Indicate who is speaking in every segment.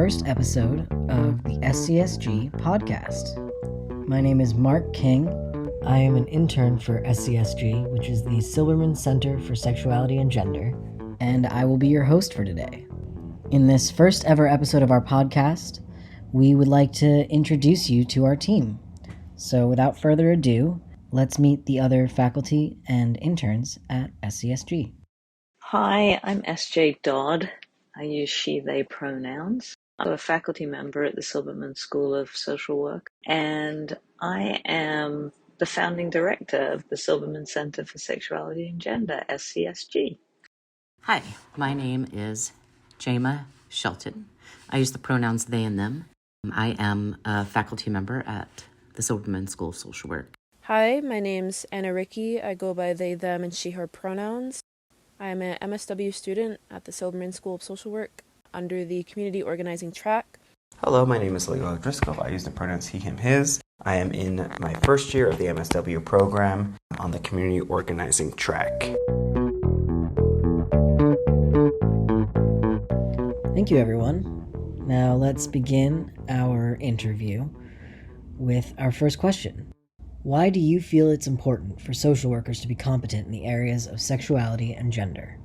Speaker 1: first episode of the SCSG Podcast. My name is Mark King. I am an intern for SCSG, which is the Silberman Center for Sexuality and Gender, and I will be your host for today. In this first ever episode of our podcast, we would like to introduce you to our team. So without further ado, let's meet the other faculty and interns at SCSG.
Speaker 2: Hi, I'm SJ Dodd. I use she, they pronouns. I'm a faculty member at the Silberman School of Social Work, and I am the founding director of the Silberman Center for Sexuality and Gender, SCSG.
Speaker 3: Hi, my name is Jama Shelton. I use the pronouns they and them. I am a faculty member at the Silberman School of Social Work.
Speaker 4: Hi, my name's Ana Rikki. I go by they, them, and she, her pronouns. I'm an MSW student at the Silberman School of Social Work under the Community Organizing track.
Speaker 5: Hello, my name is Leo Driscoll. I use the pronouns he, him, his. I am in my first year of the MSW program on the Community Organizing track.
Speaker 1: Thank you, everyone. Now let's begin our interview with our first question. Why do you feel it's important for social workers to be competent in the areas of sexuality and gender?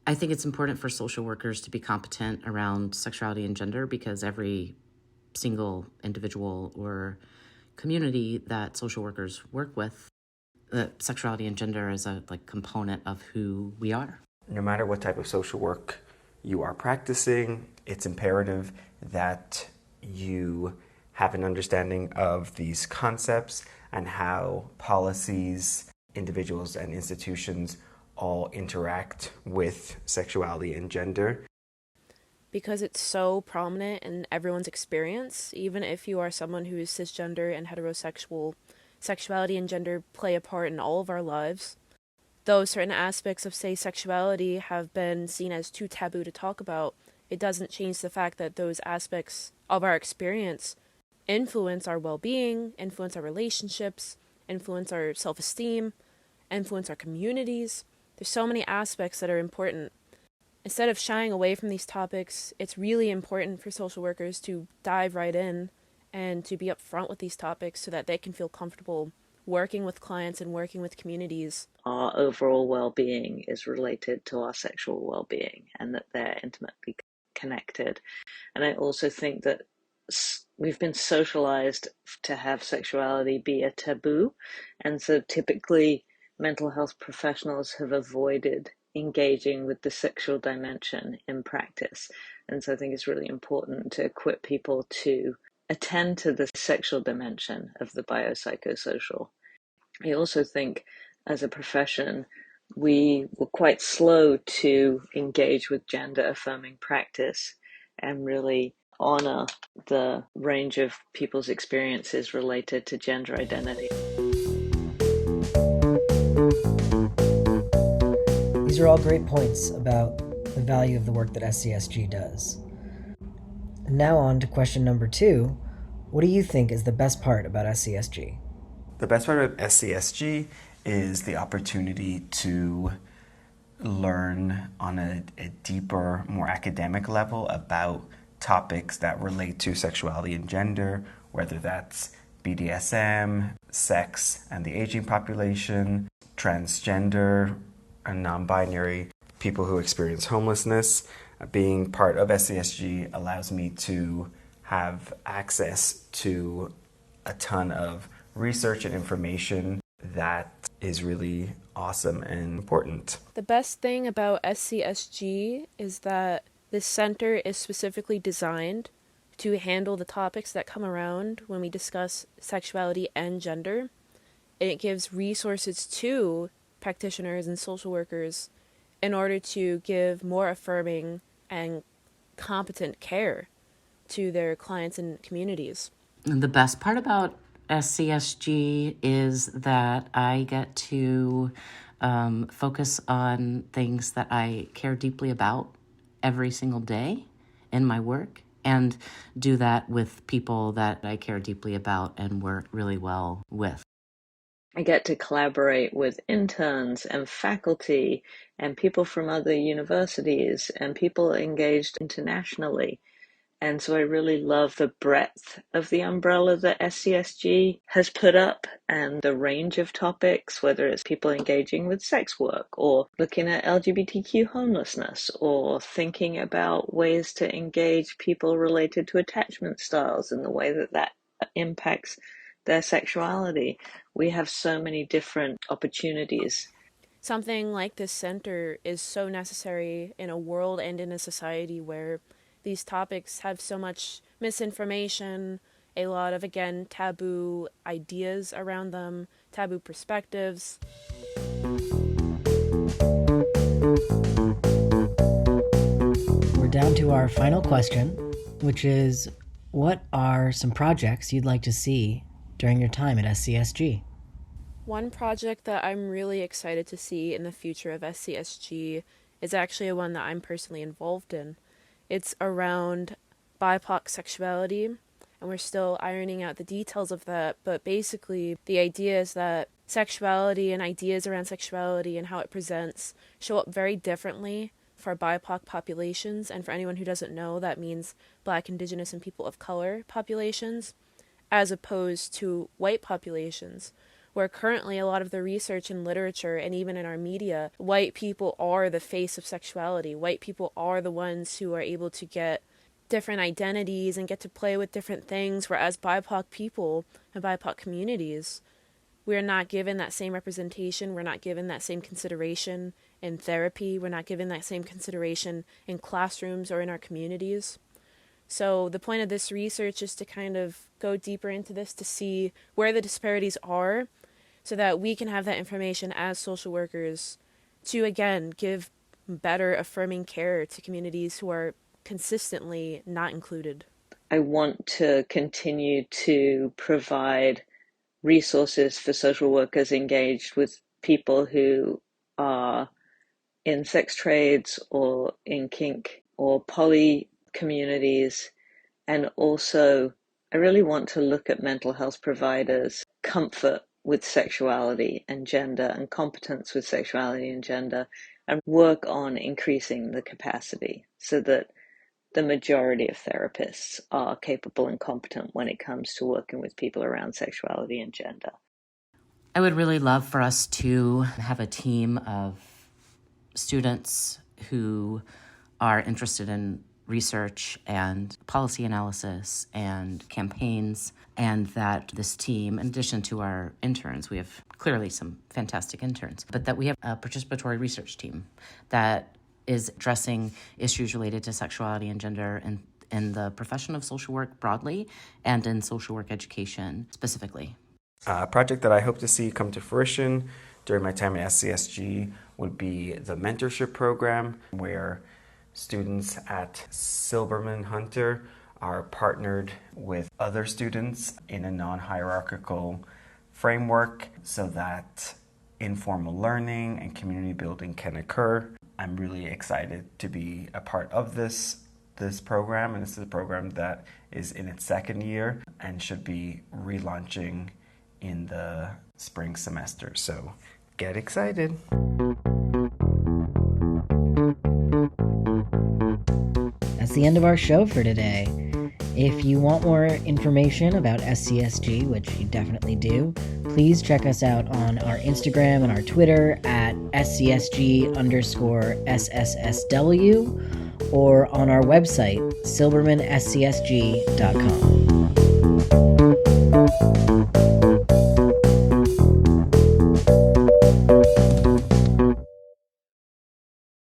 Speaker 3: I think it's important for social workers to be competent around sexuality and gender because every single individual or community that social workers work with, sexuality and gender is a component of who we are.
Speaker 5: No matter what type of social work you are practicing, it's imperative that you have an understanding of these concepts and how policies, individuals, and institutions all interact with sexuality and gender.
Speaker 4: Because it's so prominent in everyone's experience, even if you are someone who is cisgender and heterosexual, sexuality and gender play a part in all of our lives. Though certain aspects of, say, sexuality have been seen as too taboo to talk about, it doesn't change the fact that those aspects of our experience influence our well-being, influence our relationships, influence our self-esteem, influence our communities. There's so many aspects that are important. Instead of shying away from these topics, it's really important for social workers to dive right in and to be upfront with these topics so that they can feel comfortable working with clients and working with communities.
Speaker 2: Our overall well-being is related to our sexual well-being and that they're intimately connected. And I also think that we've been socialized to have sexuality be a taboo. And so typically mental health professionals have avoided engaging with the sexual dimension in practice. And so I think it's really important to equip people to attend to the sexual dimension of the biopsychosocial. I also think as a profession, we were quite slow to engage with gender affirming practice and really honor the range of people's experiences related to gender identity.
Speaker 1: These are all great points about the value of the work that SCSG does. And now on to question number 2. What do you think is the best part about SCSG?
Speaker 5: The best part of SCSG is the opportunity to learn on a deeper, more academic level about topics that relate to sexuality and gender, whether that's BDSM, sex and the aging population, transgender and non-binary, people who experience homelessness. Being part of SCSG allows me to have access to a ton of research and information that is really awesome and important.
Speaker 4: The best thing about SCSG is that this center is specifically designed to handle the topics that come around when we discuss sexuality and gender. It gives resources to practitioners and social workers in order to give more affirming and competent care to their clients and communities.
Speaker 3: And the best part about SCSG is that I get to focus on things that I care deeply about every single day in my work and do that with people that I care deeply about and work really well with.
Speaker 2: I get to collaborate with interns and faculty and people from other universities and people engaged internationally. And so I really love the breadth of the umbrella that SCSG has put up and the range of topics, whether it's people engaging with sex work or looking at LGBTQ homelessness or thinking about ways to engage people related to attachment styles and the way that that impacts their sexuality. We have so many different opportunities.
Speaker 4: Something like this center is so necessary in a world and in a society where these topics have so much misinformation, a lot of, again, taboo ideas around them, taboo perspectives.
Speaker 1: We're down to our final question, which is, what are some projects you'd like to see during your time at SCSG?
Speaker 4: One project that I'm really excited to see in the future of SCSG is actually one that I'm personally involved in. It's around BIPOC sexuality, and we're still ironing out the details of that, but basically the idea is that sexuality and ideas around sexuality and how it presents show up very differently for BIPOC populations, and for anyone who doesn't know, that means Black, Indigenous, and people of color populations, as opposed to white populations, where currently a lot of the research and literature and even in our media, white people are the face of sexuality. White people are the ones who are able to get different identities and get to play with different things, whereas BIPOC people and BIPOC communities, we're not given that same representation, we're not given that same consideration in therapy, we're not given that same consideration in classrooms or in our communities. So the point of this research is to kind of go deeper into this to see where the disparities are, so that we can have that information as social workers to, again, give better affirming care to communities who are consistently not included.
Speaker 2: I want to continue to provide resources for social workers engaged with people who are in sex trades or in kink or poly communities. And also, I really want to look at mental health providers' comfort with sexuality and gender and competence with sexuality and gender, and work on increasing the capacity so that the majority of therapists are capable and competent when it comes to working with people around sexuality and gender.
Speaker 3: I would really love for us to have a team of students who are interested in research and policy analysis and campaigns, and that this team, in addition to our interns, we have clearly some fantastic interns, but that we have a participatory research team that is addressing issues related to sexuality and gender in the profession of social work broadly and in social work education specifically.
Speaker 5: A project that I hope to see come to fruition during my time at SCSG would be the mentorship program, where students at Silberman Hunter are partnered with other students in a non-hierarchical framework so that informal learning and community building can occur. I'm really excited to be a part of this program, and this is a program that is in its second year and should be relaunching in the spring semester. So get excited.
Speaker 1: That's the end of our show for today. If you want more information about SCSG, which you definitely do, please check us out on our Instagram and our Twitter at SCSG_SSSW or on our website, silbermanscsg.com.